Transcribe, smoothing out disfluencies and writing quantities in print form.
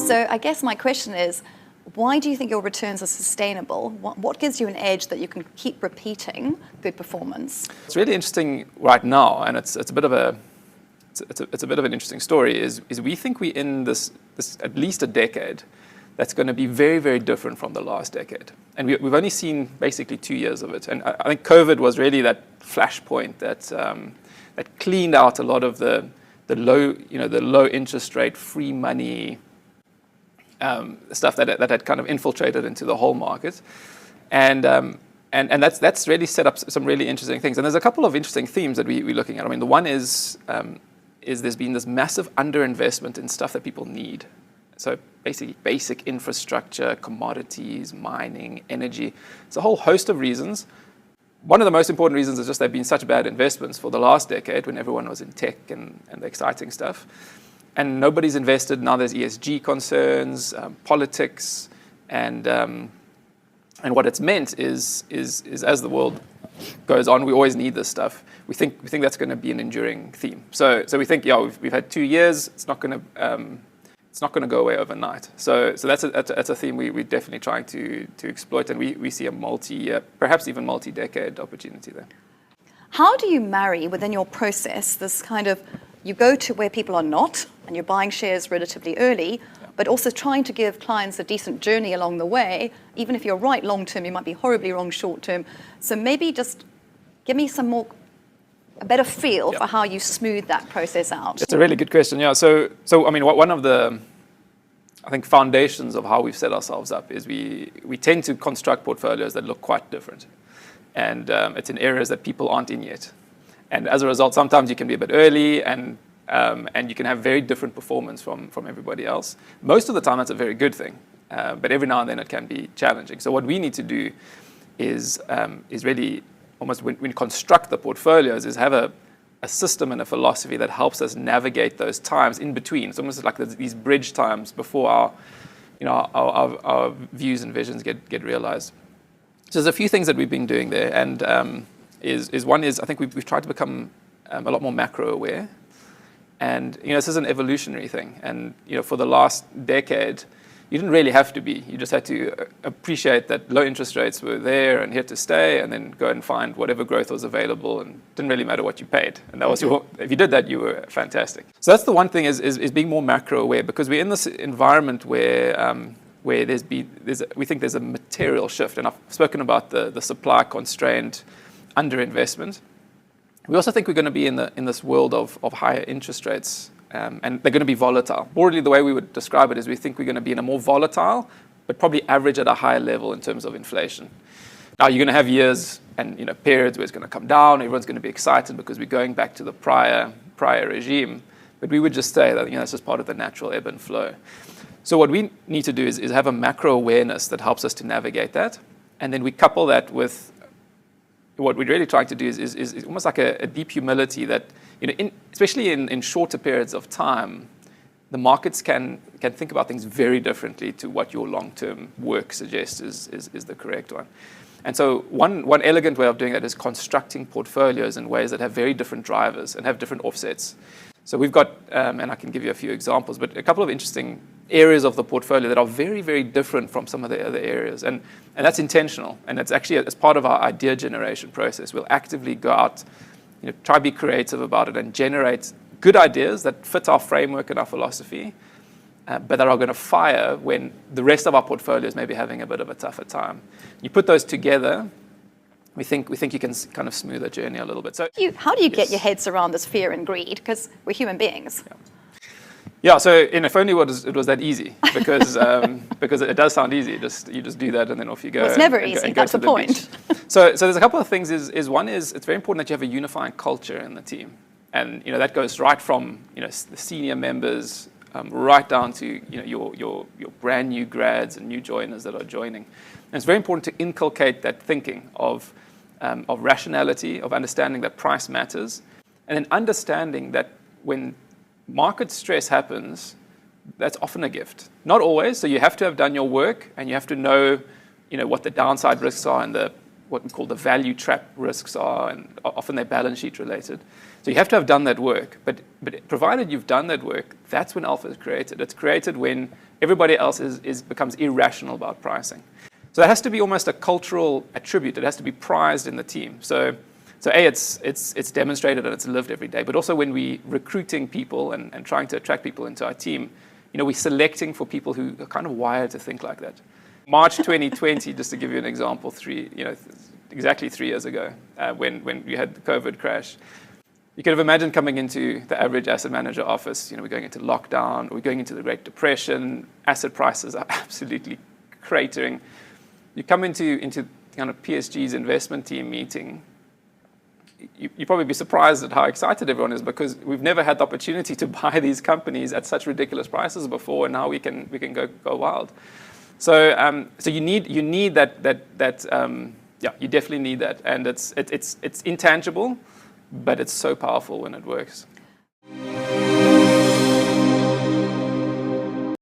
So I guess my question is, why do you think your returns are sustainable? What gives you an edge that you can keep repeating good performance? It's really interesting right now, and it's a bit of an interesting story. Is we think we're in this at least a decade that's going to be very, very different from the last decade, and we've only seen basically 2 years of it. And I think COVID was really that flashpoint that cleaned out a lot of the low interest rate, free money stuff that had kind of infiltrated into the whole market, and that's really set up some really interesting things. And there's a couple of interesting themes that we're looking at. I mean, the one is there's been this massive underinvestment in stuff that people need. So basically, basic infrastructure, commodities, mining, energy. It's a whole host of reasons. One of the most important reasons is just they've been such bad investments for the last decade when everyone was in tech and the exciting stuff. And nobody's invested. Now there's ESG concerns, politics, and what it's meant is as the world goes on, we always need this stuff. We think that's going to be an enduring theme. So we think, we've had 2 years. It's not going to go away overnight. So that's a theme we're definitely trying to exploit, and we see a multi-year, perhaps even multi-decade opportunity there. How do you marry within your process this kind of, you go to where people are not, and you're buying shares relatively early, but also trying to give clients a decent journey along the way. Even if you're right long term, you might be horribly wrong short term. So maybe just give me a better feel for how you smooth that process out. It's a really good question. Yeah. So I mean, one of the, I think, foundations of how we've set ourselves up is we tend to construct portfolios that look quite different, and it's in areas that people aren't in yet. And as a result, sometimes you can be a bit early, and you can have very different performance from everybody else. Most of the time, that's a very good thing, but every now and then it can be challenging. So what we need to do is really almost when we construct the portfolios is have a system and a philosophy that helps us navigate those times in between. It's almost like these bridge times before our views and visions get realized. So there's a few things that we've been doing there, and one is I think we've tried to become a lot more macro aware, and this is an evolutionary thing. And for the last decade, you didn't really have to be. You just had to appreciate that low interest rates were there and here to stay, and then go and find whatever growth was available, and it didn't really matter what you paid. And that was if you did that, you were fantastic. So that's the one thing is being more macro aware, because we're in this environment where we think there's a material shift, and I've spoken about the supply constrained underinvestment. We also think we're going to be in this world of higher interest rates, and they're going to be volatile. Broadly, the way we would describe it is we think we're going to be in a more volatile, but probably average at a higher level in terms of inflation. Now, you're going to have years and periods where it's going to come down. Everyone's going to be excited because we're going back to the prior regime. But we would just say that that's just part of the natural ebb and flow. So what we need to do is have a macro awareness that helps us to navigate that, and then we couple that with what we're really trying to do is almost like a deep humility that, especially in shorter periods of time, the markets can think about things very differently to what your long-term work suggests is the correct one. And so one elegant way of doing that is constructing portfolios in ways that have very different drivers and have different offsets. So we've got, and I can give you a few examples, but a couple of interesting areas of the portfolio that are very, very different from some of the other areas. And that's intentional. And it's actually as part of our idea generation process. We'll actively go out, try to be creative about it and generate good ideas that fit our framework and our philosophy, but that are going to fire when the rest of our portfolio is maybe having a bit of a tougher time. You put those together, we think you can kind of smooth the journey a little bit. So how do you get your heads around this fear and greed? Because we're human beings. Yeah, so if only it was that easy, because it does sound easy. You just do that and then off you go. Well, it's never easy. That's the point. So there's a couple of things. One is it's very important that you have a unifying culture in the team, and that goes right from the senior members right down to your brand new grads and new joiners that are joining. And it's very important to inculcate that thinking of rationality, of understanding that price matters, and then understanding that when market stress happens, that's often a gift. Not always. So you have to have done your work, and you have to know, what the downside risks are and the what we call the value trap risks are, and often they're balance sheet related. So you have to have done that work. But provided you've done that work, that's when alpha is created. It's created when everybody else becomes irrational about pricing. So that has to be almost a cultural attribute. It has to be prized in the team. So it's demonstrated and it's lived every day. But also when we're recruiting people and trying to attract people into our team, we're selecting for people who are kind of wired to think like that. March 2020, just to give you an example, exactly 3 years ago, when we had the COVID crash, you could have imagined coming into the Abridged Asset Manager office. We're going into lockdown, we're going into the Great Depression, asset prices are absolutely cratering. You come into kind of PSG's investment team meeting, you'd probably be surprised at how excited everyone is, because we've never had the opportunity to buy these companies at such ridiculous prices before, and now we can go wild. So you need that. You definitely need that, and it's intangible, but it's so powerful when it works.